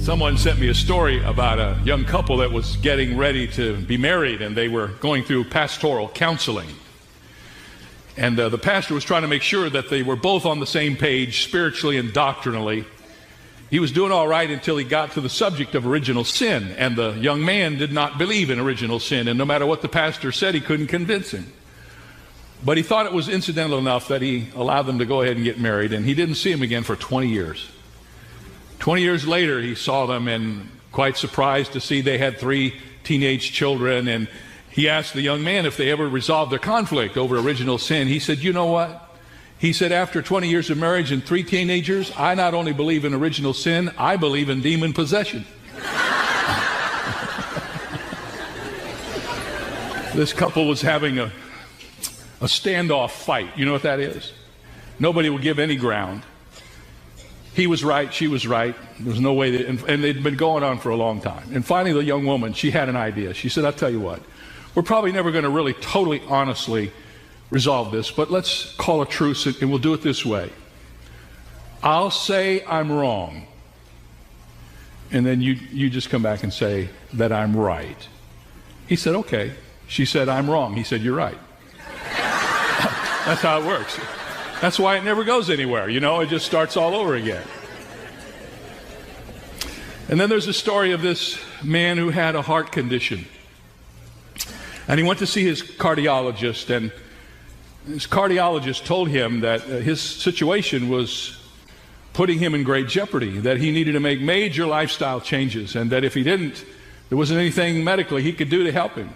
Someone sent me a story about a young couple that was getting ready to be married, and they were going through pastoral counseling. And the pastor was trying to make sure that they were both on the same page spiritually and doctrinally. He was doing all right until he got to the subject of original sin, and the young man did not believe in original sin, and no matter what the pastor said, he couldn't convince him. But he thought it was incidental enough that he allowed them to go ahead and get married, and he didn't see him again for 20 years. 20 years later, he saw them, and quite surprised to see they had 3 teenage children, and he asked the young man if they ever resolved their conflict over original sin. He said, you know what? He said, after 20 years of marriage and 3 teenagers, I not only believe in original sin, I believe in demon possession. This couple was having a standoff fight. You know what that is? Nobody will give any ground. He was right, she was right. There was no way that, and they'd been going on for a long time. And finally, the young woman, she had an idea. She said, I'll tell you what, we're probably never going to really totally honestly resolve this, but let's call a truce, and we'll do it this way. I'll say I'm wrong, and then you just come back and say that I'm right. He said, okay. She said, I'm wrong. He said, you're right. That's how it works. That's why it never goes anywhere, you know, it just starts all over again. And then there's a story of this man who had a heart condition. And he went to see his cardiologist, and his cardiologist told him that his situation was putting him in great jeopardy, that he needed to make major lifestyle changes, and that if he didn't, there wasn't anything medically he could do to help him.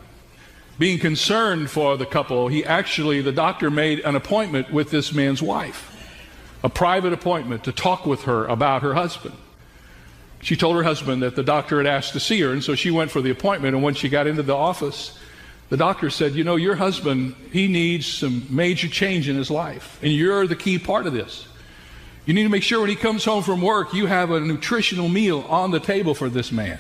Being concerned for the couple, the doctor made an appointment with this man's wife, a private appointment to talk with her about her husband. She told her husband that the doctor had asked to see her, and so she went for the appointment, and when she got into the office, the doctor said, you know, your husband, he needs some major change in his life, and you're the key part of this. You need to make sure when he comes home from work, you have a nutritional meal on the table for this man.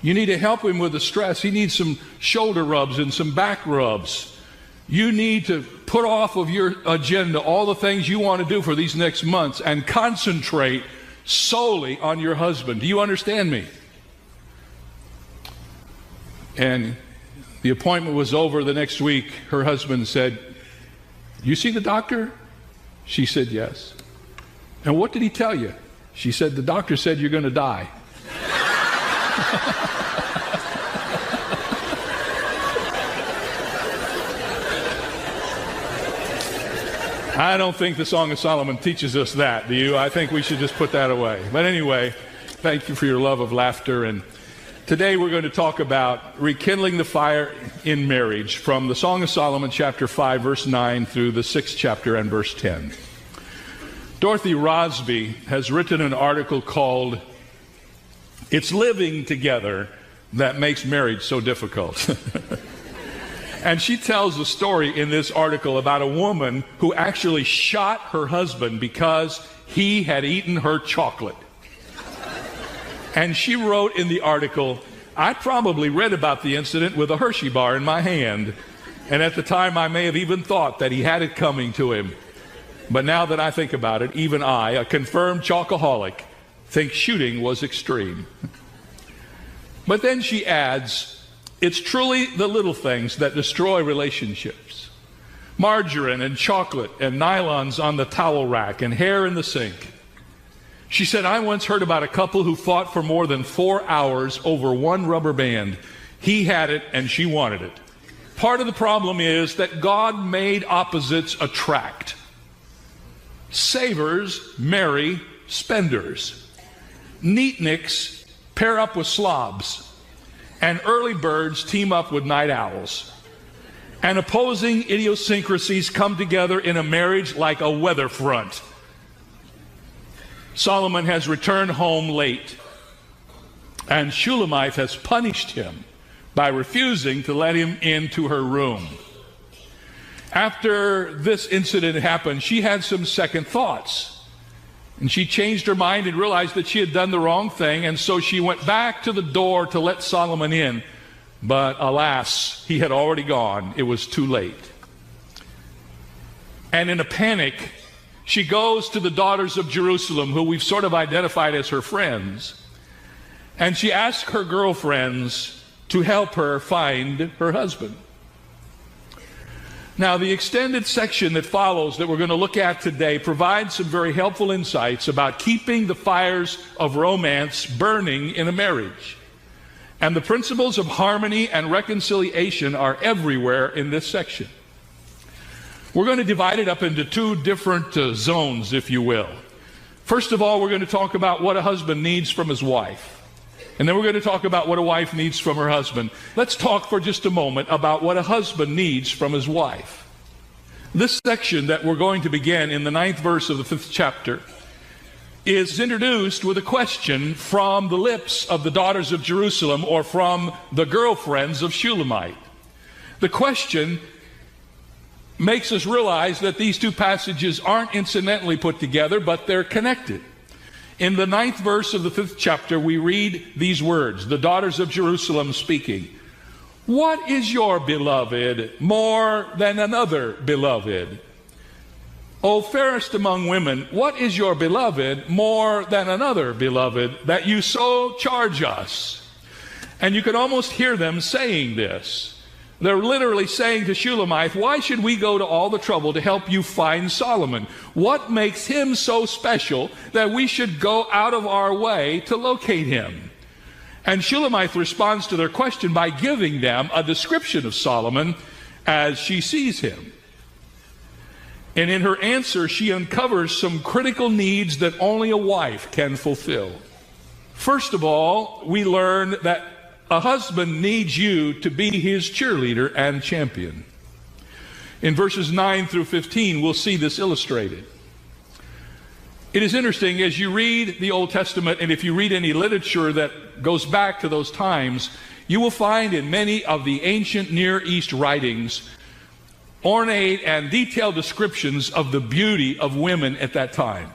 You need to help him with the stress. He needs some shoulder rubs and some back rubs. You need to put off of your agenda all the things you want to do for these next months and concentrate solely on your husband. Do you understand me? And the appointment was over the next week. Her husband said, you see the doctor? She said, yes. And what did he tell you? She said, the doctor said you're going to die. I don't think the Song of Solomon teaches us that, do you? I think we should just put that away. But anyway, thank you for your love of laughter. And today we're going to talk about rekindling the fire in marriage from the Song of Solomon, chapter 5, verse 9 through the 6th chapter and verse 10. Dorothy Rosby has written an article called It's Living Together That Makes Marriage So Difficult. And she tells a story in this article about a woman who actually shot her husband because he had eaten her chocolate. And she wrote in the article, I probably read about the incident with a Hershey bar in my hand, and at the time I may have even thought that he had it coming to him. But now that I think about it, even I, a confirmed chocoholic, think shooting was extreme. But then she adds, it's truly the little things that destroy relationships. Margarine and chocolate and nylons on the towel rack and hair in the sink. She said, I once heard about a couple who fought for more than 4 hours over one rubber band. He had it and she wanted it. Part of the problem is that God made opposites attract. Savers marry spenders. Neatniks pair up with slobs. And early birds team up with night owls. And opposing idiosyncrasies come together in a marriage like a weather front. Solomon has returned home late, and Shulamite has punished him by refusing to let him into her room. After this incident happened, she had some second thoughts. And she changed her mind and realized that she had done the wrong thing, and so she went back to the door to let Solomon in. But alas, he had already gone. It was too late. And in a panic, she goes to the daughters of Jerusalem, who we've sort of identified as her friends, And she asked her girlfriends to help her find her husband. Now, the extended section that follows that we're going to look at today provides some very helpful insights about keeping the fires of romance burning in a marriage. And the principles of harmony and reconciliation are everywhere in this section. We're going to divide it up into two different zones, if you will. First of all, we're going to talk about what a husband needs from his wife. And then we're going to talk about what a wife needs from her husband. Let's talk for just a moment about what a husband needs from his wife. This section that we're going to begin in the 9th verse of the 5th chapter is introduced with a question from the lips of the daughters of Jerusalem, or from the girlfriends of Shulamite. The question makes us realize that these two passages aren't incidentally put together, but they're connected. In the 9th verse of the 5th chapter, we read these words, the daughters of Jerusalem speaking. What is your beloved more than another beloved? O fairest among women, what is your beloved more than another beloved, that you so charge us? And you can almost hear them saying this. They're literally saying to Shulamite, why should we go to all the trouble to help you find Solomon? What makes him so special that we should go out of our way to locate him? And Shulamite responds to their question by giving them a description of Solomon as she sees him. And in her answer, she uncovers some critical needs that only a wife can fulfill. First of all, we learn that a husband needs you to be his cheerleader and champion. In verses 9 through 15, we'll see this illustrated. It is interesting as you read the Old Testament, and if you read any literature that goes back to those times, you will find in many of the ancient Near East writings ornate and detailed descriptions of the beauty of women at that time.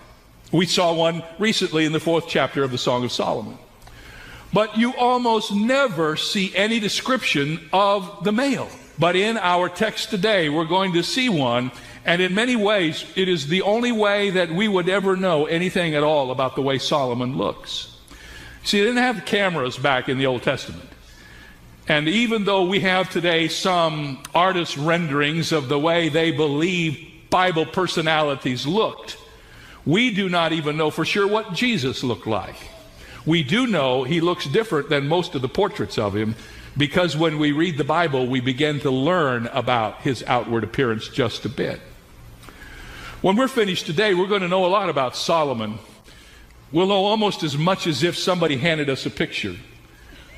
We saw one recently in the 4th chapter of the Song of Solomon. But you almost never see any description of the male. But in our text today, we're going to see one, and in many ways, it is the only way that we would ever know anything at all about the way Solomon looks. See, they didn't have cameras back in the Old Testament. And even though we have today some artist renderings of the way they believe Bible personalities looked, we do not even know for sure what Jesus looked like. We do know he looks different than most of the portraits of him, because when we read the Bible, we begin to learn about his outward appearance just a bit. When we're finished today, we're going to know a lot about Solomon. We'll know almost as much as if somebody handed us a picture.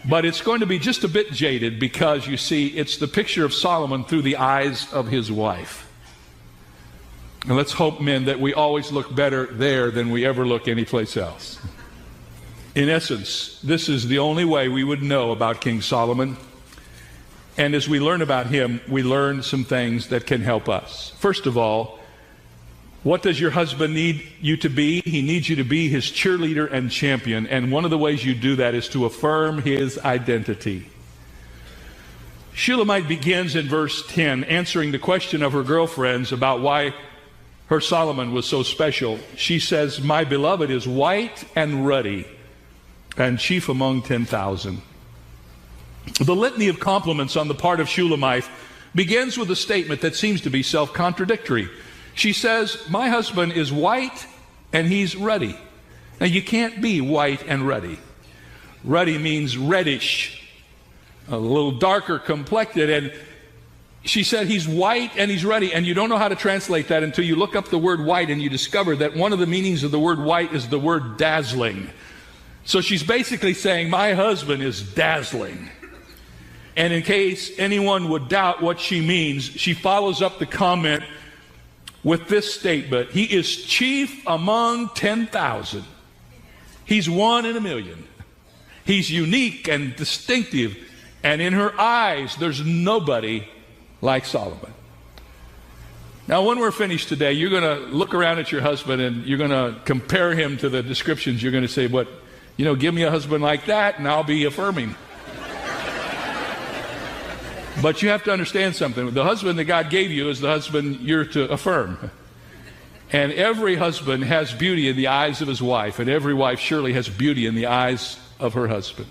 But it's going to be just a bit jaded, because, you see, it's the picture of Solomon through the eyes of his wife. And let's hope, men, that we always look better there than we ever look anyplace else. In essence, this is the only way we would know about King Solomon. And as we learn about him, we learn some things that can help us. First of all, what does your husband need you to be? He needs you to be his cheerleader and champion. And one of the ways you do that is to affirm his identity. Shulamite begins in verse 10, answering the question of her girlfriends about why her Solomon was so special. She says, my beloved is white and ruddy, and chief among 10,000. The litany of compliments on the part of Shulamite begins with a statement that seems to be self-contradictory. She says, my husband is white and he's ruddy. Now, you can't be white and ruddy. Ruddy means reddish, a little darker complected. And she said he's white and he's ruddy. And you don't know how to translate that until you look up the word white, and you discover that one of the meanings of the word white is the word dazzling. So she's basically saying, my husband is dazzling. And in case anyone would doubt what she means, she follows up the comment with this statement: he is chief among 10,000. He's one in a million. He's unique and distinctive. And in her eyes, there's nobody like Solomon. Now, when we're finished today, you're going to look around at your husband and you're going to compare him to the descriptions. You're going to say, but, you know, give me a husband like that and I'll be affirming. But you have to understand something. The husband that God gave you is the husband you're to affirm. And every husband has beauty in the eyes of his wife, and every wife surely has beauty in the eyes of her husband.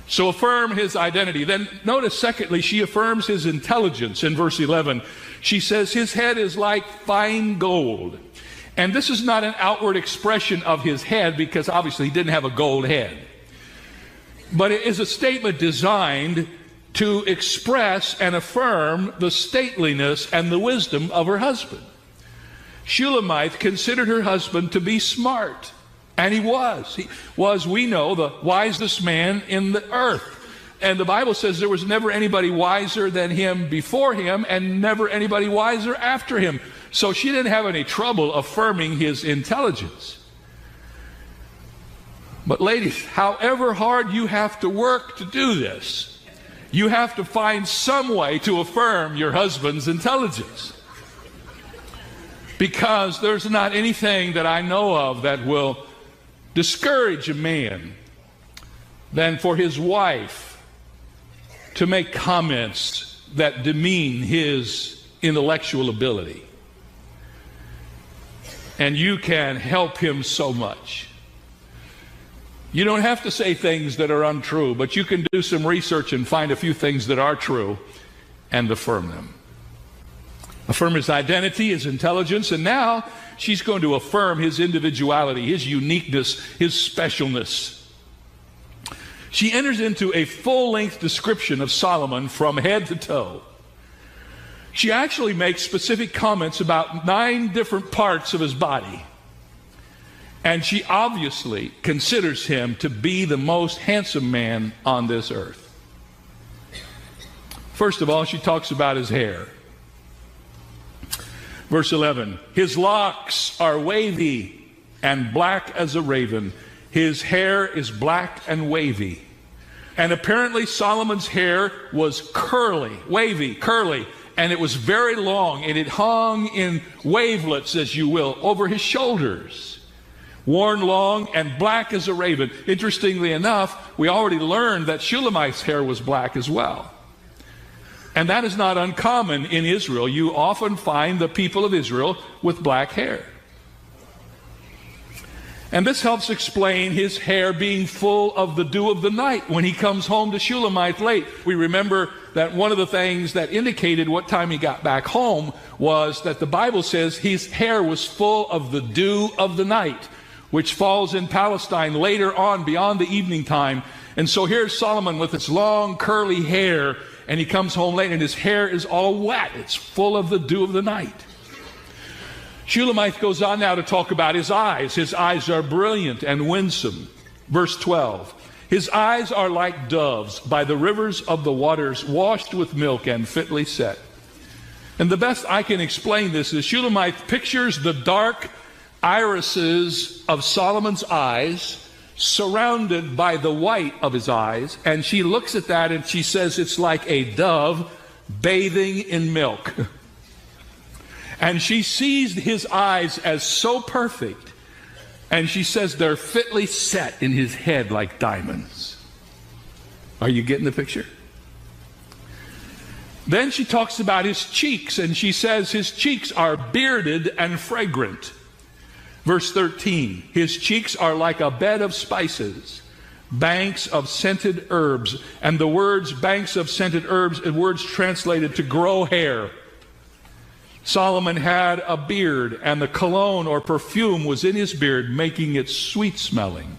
So affirm his identity. Then notice, secondly, she affirms his intelligence in verse 11. She says his head is like fine gold. And this is not an outward expression of his head, because obviously he didn't have a gold head. But it is a statement designed to express and affirm the stateliness and the wisdom of her husband. Shulamith considered her husband to be smart. And he was. He was, we know, the wisest man in the earth. And the Bible says there was never anybody wiser than him before him, and never anybody wiser after him. So she didn't have any trouble affirming his intelligence. But ladies, however hard you have to work to do this, you have to find some way to affirm your husband's intelligence. Because there's not anything that I know of that will discourage a man than for his wife to make comments that demean his intellectual ability. And you can help him so much. You don't have to say things that are untrue, but you can do some research and find a few things that are true and affirm them. Affirm his identity, his intelligence, and now she's going to affirm his individuality, his uniqueness, his specialness. She enters into a full-length description of Solomon from head to toe. She actually makes specific comments about 9 different parts of his body. And she obviously considers him to be the most handsome man on this earth. First of all, she talks about his hair. Verse 11, his locks are wavy and black as a raven. His hair is black and wavy. And apparently Solomon's hair was curly, wavy, curly, and it was very long, and it hung in wavelets, as you will, over his shoulders. Worn long and black as a raven. Interestingly enough, we already learned that Shulamith's hair was black as well. And that is not uncommon in Israel. You often find the people of Israel with black hair. And this helps explain his hair being full of the dew of the night when he comes home to Shulamith late. We remember that one of the things that indicated what time he got back home was that the Bible says his hair was full of the dew of the night, which falls in Palestine later on beyond the evening time. And so here's Solomon with his long curly hair, and he comes home late and his hair is all wet. It's full of the dew of the night. Shulamith goes on now to talk about his eyes. His eyes are brilliant and winsome. Verse 12, his eyes are like doves by the rivers of the waters, washed with milk and fitly set. And the best I can explain this is Shulamith pictures the dark irises of Solomon's eyes surrounded by the white of his eyes, and she looks at that and she says it's like a dove bathing in milk. And she sees his eyes as so perfect, and she says they're fitly set in his head like diamonds. Are you getting the picture? Then she talks about his cheeks, and she says his cheeks are bearded and fragrant. Verse 13, his cheeks are like a bed of spices, banks of scented herbs. And the words banks of scented herbs are words translated to grow hair. Solomon had a beard, and the cologne or perfume was in his beard, making it sweet smelling.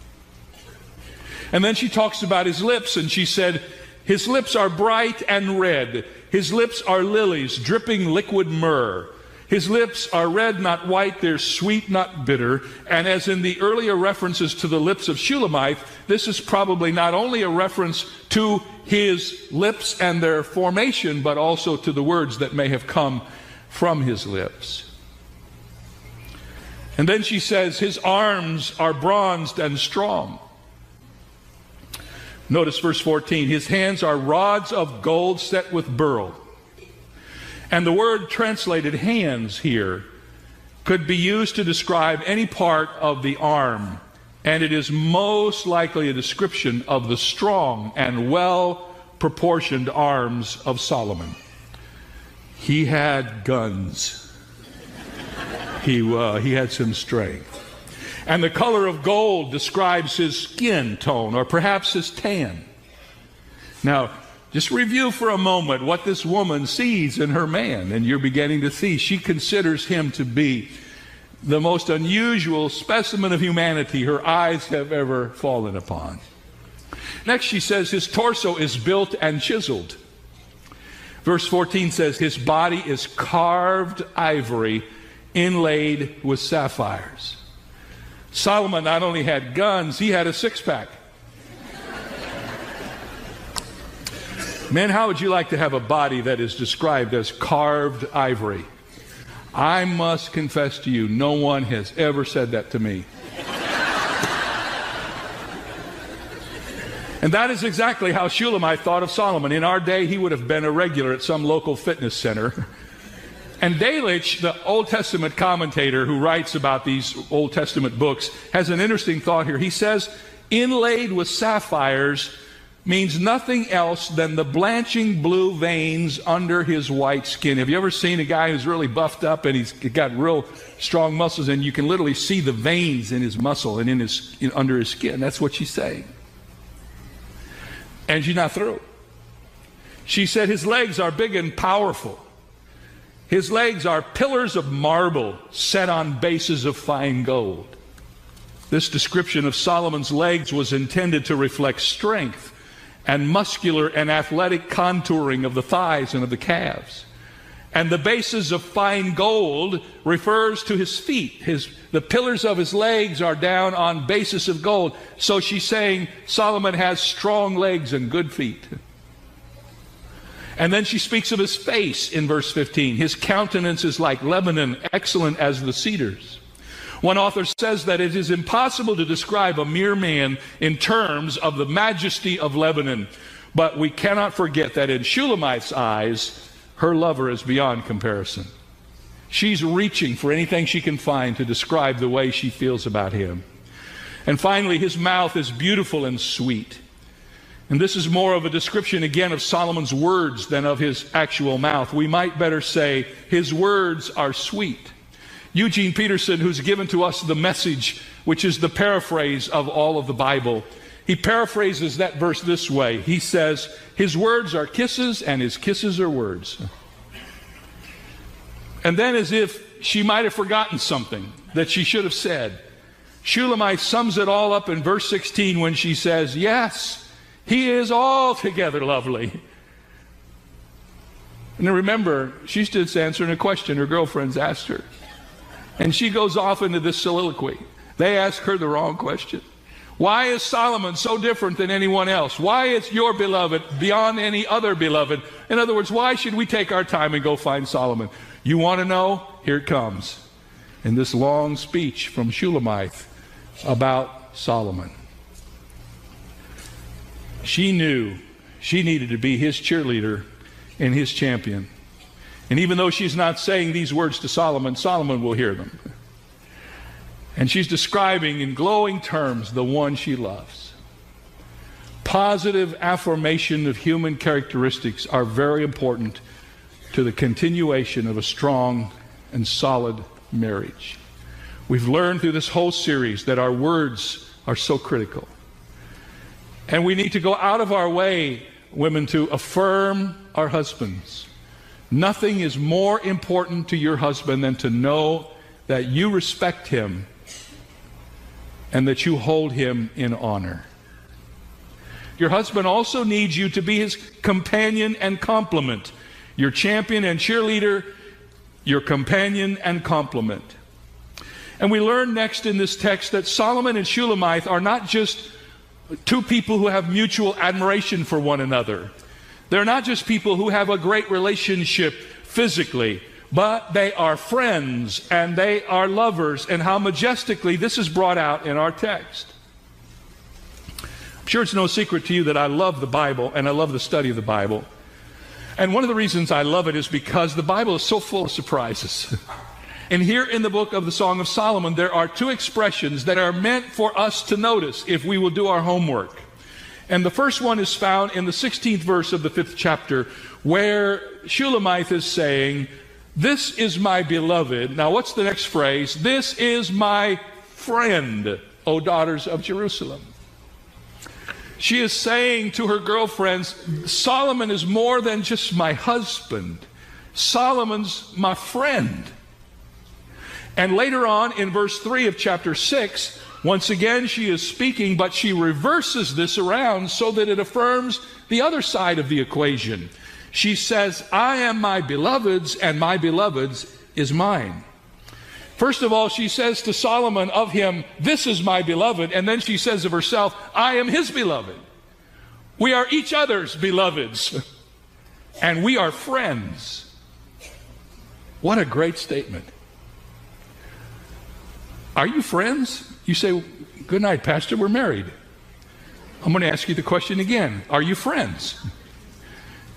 And then she talks about his lips, and she said, his lips are bright and red. His lips are lilies, dripping liquid myrrh. His lips are red, not white. They're sweet, not bitter. And as in the earlier references to the lips of Shulamith, this is probably not only a reference to his lips and their formation, but also to the words that may have come from his lips. And then she says, his arms are bronzed and strong. Notice verse 14, his hands are rods of gold set with beryl. And the word translated hands here could be used to describe any part of the arm, and it is most likely a description of the strong and well-proportioned arms of Solomon. He had guns. He had some strength. And the color of gold describes his skin tone, or perhaps his tan. Now, just review for a moment what this woman sees in her man, and you're beginning to see she considers him to be the most unusual specimen of humanity her eyes have ever fallen upon. Next, she says his torso is built and chiseled. Verse 14 says his body is carved ivory inlaid with sapphires. Solomon not only had guns, he had a six-pack. Men, how would you like to have a body that is described as carved ivory? I must confess to you, no one has ever said that to me. And that is exactly how Shulamite thought of Solomon. In our day, he would have been a regular at some local fitness center. And Delitzsch, the Old Testament commentator who writes about these Old Testament books, has an interesting thought here. He says, inlaid with sapphires means nothing else than the blanching blue veins under his white skin. Have you ever seen a guy who's really buffed up and he's got real strong muscles, and you can literally see the veins in his muscle and under his skin? That's what she's saying. And she's not through. She said his legs are big and powerful. His legs are pillars of marble set on bases of fine gold. This description of Solomon's legs was intended to reflect strength and muscular and athletic contouring of the thighs and of the calves. And the bases of fine gold refers to his feet. The pillars of his legs are down on bases of gold. So she's saying Solomon has strong legs and good feet. And then she speaks of his face in verse 15. His countenance is like Lebanon, excellent as the cedars. One author says that it is impossible to describe a mere man in terms of the majesty of Lebanon. But we cannot forget that in Shulamite's eyes, her lover is beyond comparison. She's reaching for anything she can find to describe the way she feels about him. And finally, his mouth is beautiful and sweet. And this is more of a description again of Solomon's words than of his actual mouth. We might better say his words are sweet. Eugene Peterson, who's given to us the Message, which is the paraphrase of all of the Bible, he paraphrases that verse this way. He says, his words are kisses and his kisses are words. And then, as if she might have forgotten something that she should have said, Shulamite sums it all up in verse 16 when she says, yes, he is altogether lovely. And remember, she's just answering a question her girlfriends asked her. And she goes off into this soliloquy. They ask her the wrong question. Why is Solomon so different than anyone else? Why is your beloved beyond any other beloved? In other words, why should we take our time and go find Solomon? You want to know? Here it comes. In this long speech from Shulamite about Solomon. She knew she needed to be his cheerleader and his champion. And even though she's not saying these words to Solomon, Solomon will hear them. And she's describing in glowing terms the one she loves. Positive affirmation of human characteristics are very important to the continuation of a strong and solid marriage. We've learned through this whole series that our words are so critical. And we need to go out of our way, women, to affirm our husbands. Nothing is more important to your husband than to know that you respect him and that you hold him in honor. Your husband also needs you to be his companion and complement. Your champion and cheerleader, your companion and complement. And we learn next in this text that Solomon and Shulamite are not just two people who have mutual admiration for one another. They're not just people who have a great relationship physically, but they are friends and they are lovers. And how majestically this is brought out in our text. I'm sure it's no secret to you that I love the Bible and I love the study of the Bible. And one of the reasons I love it is because the Bible is so full of surprises. And here in the book of the Song of Solomon, there are two expressions that are meant for us to notice if we will do our homework. And the first one is found in the 16th verse of the 5th chapter, where Shulamite is saying, "This is my beloved." Now, what's the next phrase? "This is my friend, O daughters of Jerusalem. She is saying to her girlfriends, Solomon is more than just my husband. Solomon's my friend. And later on in verse 3 of chapter 6, once again she is speaking, but she reverses this around so that it affirms the other side of the equation. She says, I am my beloved's, and my beloved's is mine. First of all, she says to Solomon of him, this is my beloved. And then she says of herself, I am his beloved. We are each other's beloveds. And we are friends. What a great statement. Are you friends? You say, good night, Pastor, we're married. I'm going to ask you the question again. Are you friends?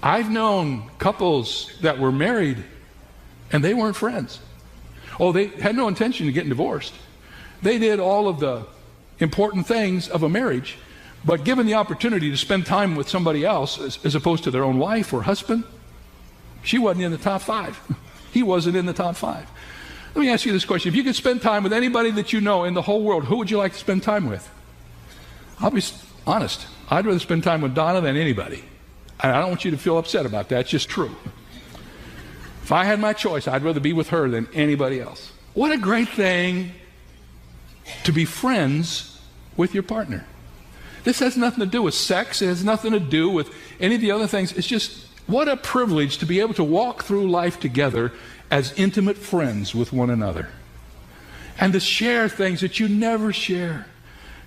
I've known couples that were married and they weren't friends. Oh, they had no intention of getting divorced. They did all of the important things of a marriage, but given the opportunity to spend time with somebody else as opposed to their own wife or husband, she wasn't in the top 5. He wasn't in the top 5. Let me ask you this question. If you could spend time with anybody that you know in the whole world, who would you like to spend time with? I'll be honest. I'd rather spend time with Donna than anybody. And I don't want you to feel upset about that. It's just true. If I had my choice, I'd rather be with her than anybody else. What a great thing to be friends with your partner. This has nothing to do with sex. It has nothing to do with any of the other things. It's just what a privilege to be able to walk through life together as intimate friends with one another. And to share things that you never share.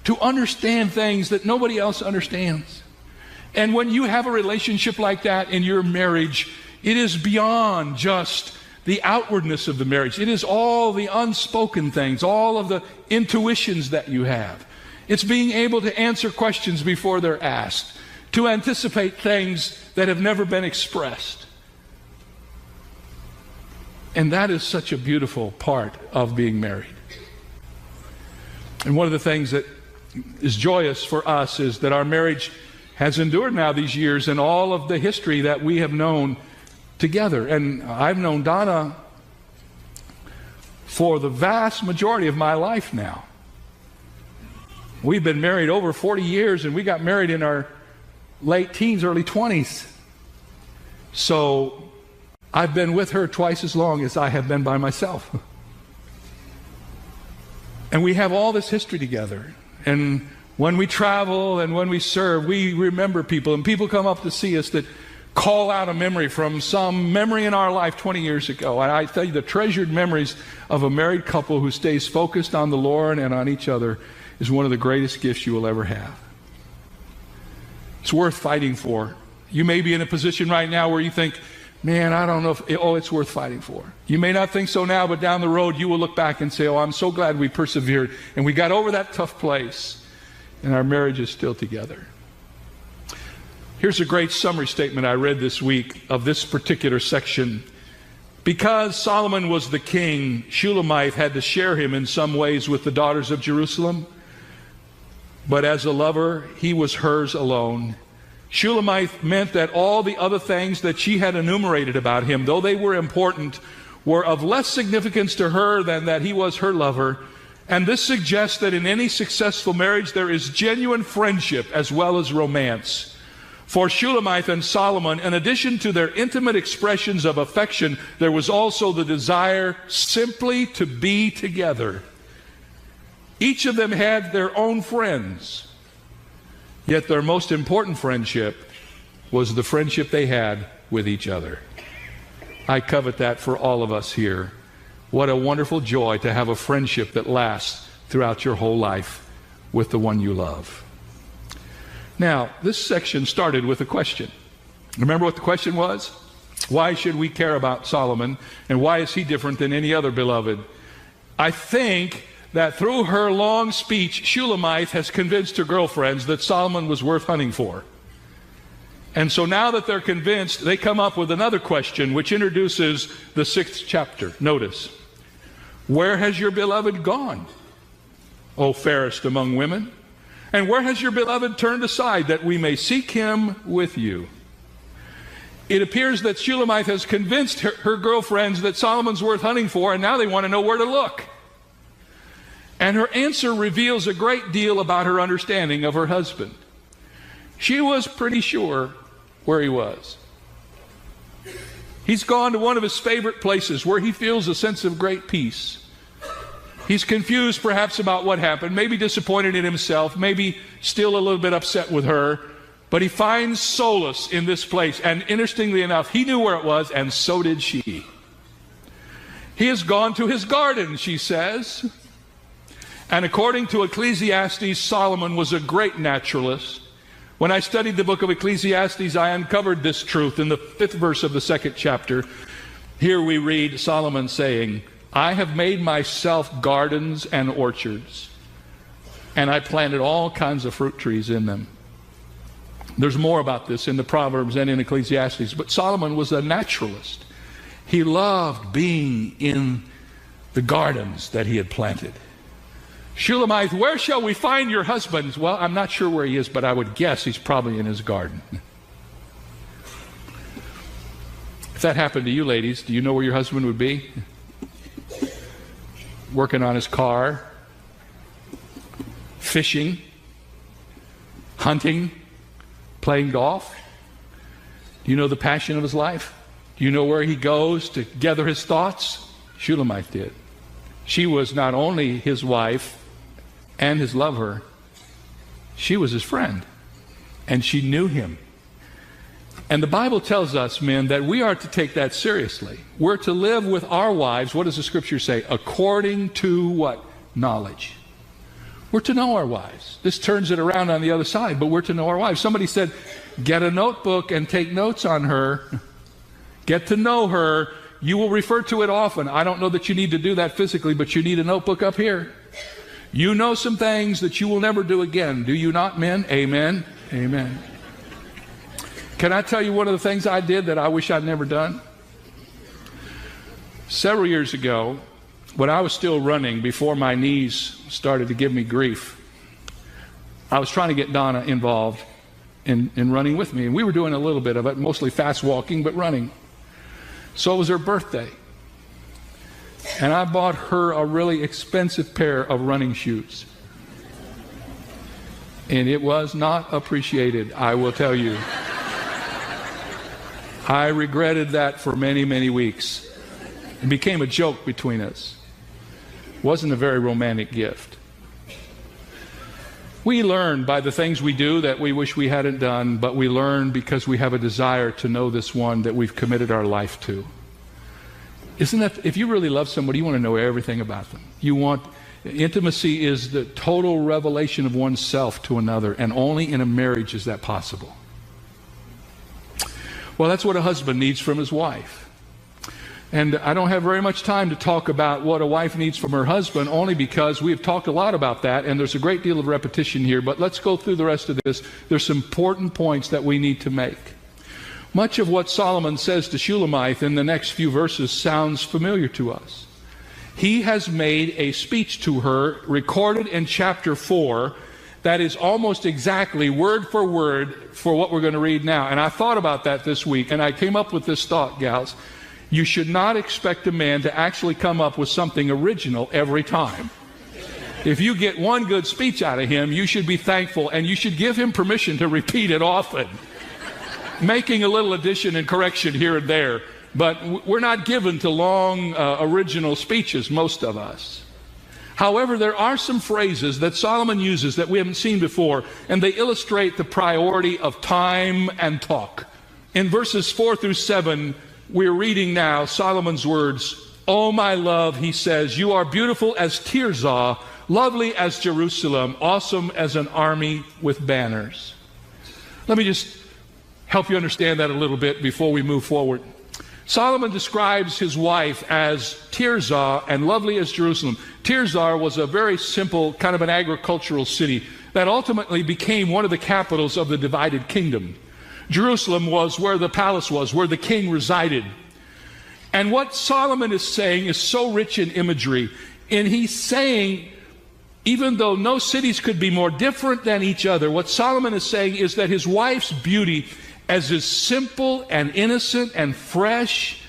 To understand things that nobody else understands. And when you have a relationship like that in your marriage, it is beyond just the outwardness of the marriage. It is all the unspoken things, all of the intuitions that you have. It's being able to answer questions before they're asked, to anticipate things that have never been expressed. And that is such a beautiful part of being married. And one of the things that is joyous for us is that our marriage has endured now these years and all of the history that we have known together. And I've known Donna for the vast majority of my life now. We've been married over 40 years, and we got married in our late teens, early 20s. So I've been with her twice as long as I have been by myself. And we have all this history together. And when we travel and when we serve, we remember people, and people come up to see us that call out a memory from some memory in our life 20 years ago. And I tell you, the treasured memories of a married couple who stays focused on the Lord and on each other is one of the greatest gifts you will ever have. It's worth fighting for. You may be in a position right now where you think, man, I don't know if, it's worth fighting for. You may not think so now, but down the road you will look back and say, I'm so glad we persevered and we got over that tough place and our marriage is still together. Here's a great summary statement I read this week of this particular section. Because Solomon was the king, Shulamith had to share him in some ways with the daughters of Jerusalem. But as a lover, he was hers alone. Shulamith meant that all the other things that she had enumerated about him, though they were important, were of less significance to her than that he was her lover. And this suggests that in any successful marriage there is genuine friendship as well as romance. For Shulamith and Solomon, in addition to their intimate expressions of affection, there was also the desire simply to be together. Each of them had their own friends, yet their most important friendship was the friendship they had with each other. I covet that for all of us here. What a wonderful joy to have a friendship that lasts throughout your whole life with the one you love. Now, this section started with a question. Remember what the question was? Why should we care about Solomon, and why is he different than any other beloved? I think that through her long speech, Shulamith has convinced her girlfriends that Solomon was worth hunting for. And so now that they're convinced, they come up with another question, which introduces the 6th chapter. Notice, where has your beloved gone, O fairest among women? And where has your beloved turned aside that we may seek him with you? It appears that Shulamith has convinced her girlfriends that Solomon's worth hunting for, and now they want to know where to look. And her answer reveals a great deal about her understanding of her husband. She was pretty sure where he was. He's gone to one of his favorite places where he feels a sense of great peace. He's confused perhaps about what happened, maybe disappointed in himself, maybe still a little bit upset with her, but he finds solace in this place. And interestingly enough, he knew where it was, and so did she. He has gone to his garden, she says. And according to Ecclesiastes, Solomon was a great naturalist. When I studied the book of Ecclesiastes, I uncovered this truth in the 5th verse of the 2nd chapter. Here we read Solomon saying, I have made myself gardens and orchards, and I planted all kinds of fruit trees in them. There's more about this in the Proverbs and in Ecclesiastes, but Solomon was a naturalist. He loved being in the gardens that he had planted. Shulamite, where shall we find your husband? Well, I'm not sure where he is, but I would guess he's probably in his garden. If that happened to you ladies, do you know where your husband would be? Working on his car, fishing, hunting, playing golf. Do you know the passion of his life? Do you know where he goes to gather his thoughts? Shulamite did. She was not only his wife and his lover, she was his friend, and she knew him. And the Bible tells us, men, that we are to take that seriously. We're to live with our wives, what does the scripture say? According to what? Knowledge. We're to know our wives. This turns it around on the other side, but we're to know our wives. Somebody said, get a notebook and take notes on her. Get to know her. You will refer to it often. I don't know that you need to do that physically, but you need a notebook up here. You know some things that you will never do again. Do you not, men? Amen. Amen. Can I tell you one of the things I did that I wish I'd never done? Several years ago, when I was still running, before my knees started to give me grief, I was trying to get Donna involved in running with me. And we were doing a little bit of it, mostly fast walking, but running. So it was her birthday. And I bought her a really expensive pair of running shoes. And it was not appreciated, I will tell you. I regretted that for many, many weeks. It became a joke between us. It wasn't a very romantic gift. We learn by the things we do that we wish we hadn't done, but we learn because we have a desire to know this one that we've committed our life to. Isn't that, if you really love somebody, you want to know everything about them. You want, intimacy is the total revelation of oneself to another, and only in a marriage is that possible. Well, that's what a husband needs from his wife. And I don't have very much time to talk about what a wife needs from her husband, only because we have talked a lot about that, and there's a great deal of repetition here, but let's go through the rest of this. There's some important points that we need to make. Much of what Solomon says to Shulamite in the next few verses sounds familiar to us. He has made a speech to her, recorded in chapter 4, that is almost exactly word for what we're going to read now. And I thought about that this week, and I came up with this thought, gals. You should not expect a man to actually come up with something original every time. If you get one good speech out of him, you should be thankful, and you should give him permission to repeat it often, making a little addition and correction here and there. But we're not given to long original speeches, most of us. However, there are some phrases that Solomon uses that we haven't seen before, and they illustrate the priority of time and talk. In verses 4 through 7, we're reading now Solomon's words. "Oh, my love," he says, "you are beautiful as Tirzah, lovely as Jerusalem, awesome as an army with banners." Let me just help you understand that a little bit before we move forward. Solomon describes his wife as Tirzah and lovely as Jerusalem. Tirzah was a very simple, kind of an agricultural city that ultimately became one of the capitals of the divided kingdom. Jerusalem was where the palace was, where the king resided. And what Solomon is saying is so rich in imagery. And he's saying, even though no cities could be more different than each other, what Solomon is saying is that his wife's beauty, as is simple and innocent and fresh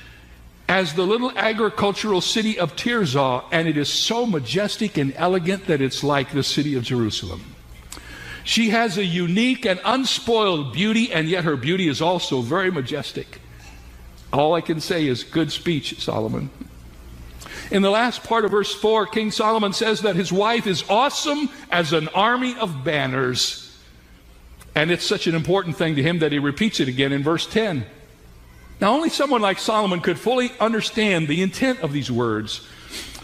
as the little agricultural city of Tirzah, and it is so majestic and elegant that it's like the city of Jerusalem. She has a unique and unspoiled beauty, and yet her beauty is also very majestic. All I can say is good speech, Solomon. In the last part of verse 4, King Solomon says that his wife is awesome as an army of banners. And it's such an important thing to him that he repeats it again in verse 10. Now, only someone like Solomon could fully understand the intent of these words.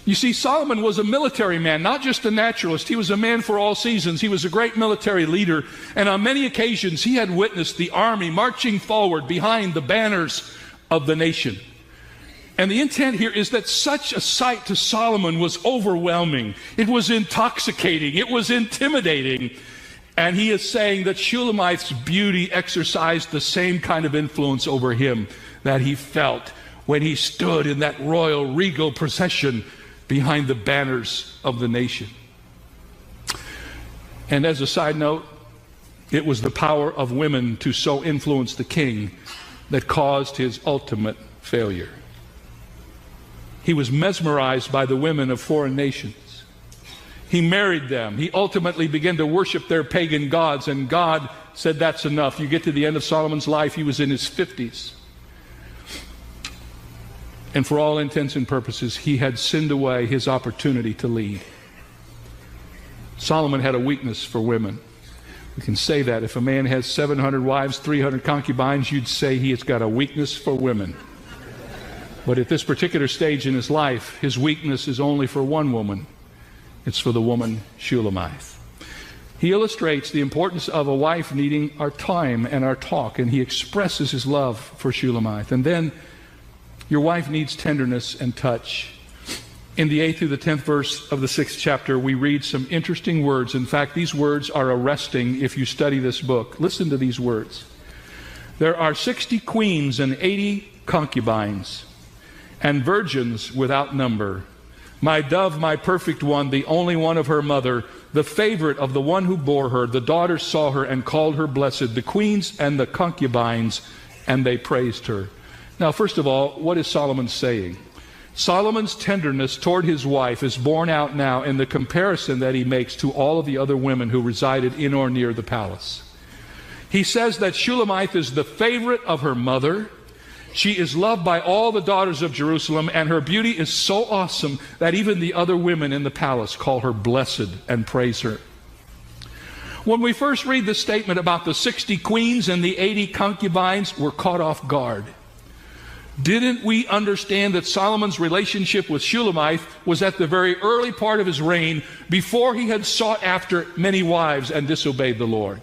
You see, Solomon was a military man, not just a naturalist. He was a man for all seasons. He was a great military leader. And on many occasions, he had witnessed the army marching forward behind the banners of the nation. And the intent here is that such a sight to Solomon was overwhelming. It was intoxicating. It was intimidating. And he is saying that Shulamite's beauty exercised the same kind of influence over him that he felt when he stood in that royal regal procession behind the banners of the nation. And as a side note, it was the power of women to so influence the king that caused his ultimate failure. He was mesmerized by the women of foreign nations. He married them. He ultimately began to worship their pagan gods, and God said, that's enough. You get to the end of Solomon's life, he was in his 50s. And for all intents and purposes, he had sinned away his opportunity to lead. Solomon had a weakness for women. We can say that. If a man has 700 wives, 300 concubines, you'd say he has got a weakness for women. But at this particular stage in his life, his weakness is only for one woman. It's for the woman Shulamite. He illustrates the importance of a wife needing our time and our talk, and he expresses his love for Shulamite. And then your wife needs tenderness and touch. In the 8th through the 10th verse of the 6th chapter, we read some interesting words. In fact, these words are arresting if you study this book. Listen to these words. There are 60 queens and 80 concubines, and virgins without number. My dove, my perfect one, the only one of her mother, the favorite of the one who bore her. The daughters saw her and called her blessed, the queens and the concubines, and they praised her. Now, first of all, what is Solomon saying? Solomon's tenderness toward his wife is borne out now in the comparison that he makes to all of the other women who resided in or near the palace. He says that Shulamite is the favorite of her mother. She is loved by all the daughters of Jerusalem, and her beauty is so awesome that even the other women in the palace call her blessed and praise her. When we first read this statement about the 60 queens and the 80 concubines, we're caught off guard. Didn't we understand that Solomon's relationship with Shulamite was at the very early part of his reign, before he had sought after many wives and disobeyed the Lord?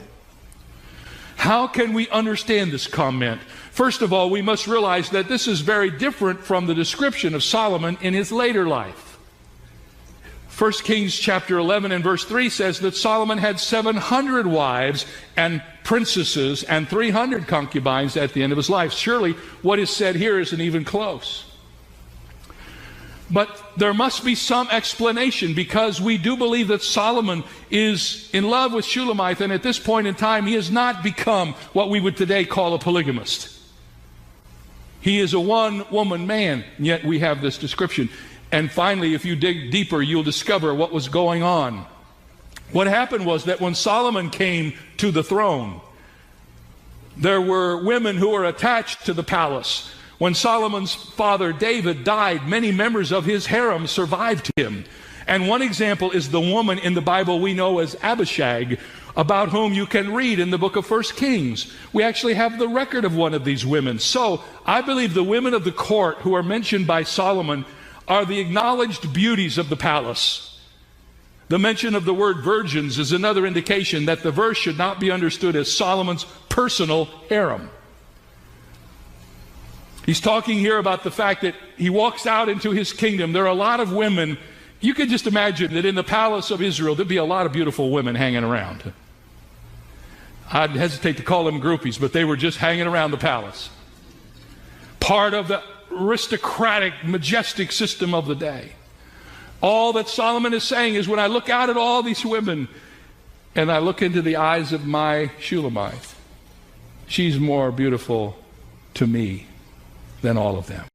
How can we understand this comment? First of all, we must realize that this is very different from the description of Solomon in his later life. 1 Kings chapter 11 and verse 3 says that Solomon had 700 wives and princesses and 300 concubines at the end of his life. Surely what is said here isn't even close. But there must be some explanation, because we do believe that Solomon is in love with Shulamite, and at this point in time he has not become what we would today call a polygamist. He is a one-woman man, yet we have this description. And finally, if you dig deeper, you'll discover what was going on. What happened was that when Solomon came to the throne, there were women who were attached to the palace. When Solomon's father David died, many members of his harem survived him. And one example is the woman in the Bible we know as Abishag, about whom you can read in the book of 1 Kings. We actually have the record of one of these women. So I believe the women of the court who are mentioned by Solomon are the acknowledged beauties of the palace. The mention of the word virgins is another indication that the verse should not be understood as Solomon's personal harem. He's talking here about the fact that he walks out into his kingdom. There are a lot of women. You can just imagine that in the palace of Israel, there'd be a lot of beautiful women hanging around. I'd hesitate to call them groupies, but they were just hanging around the palace. Part of the aristocratic, majestic system of the day. All that Solomon is saying is, when I look out at all these women and I look into the eyes of my Shulamite, she's more beautiful to me than all of them.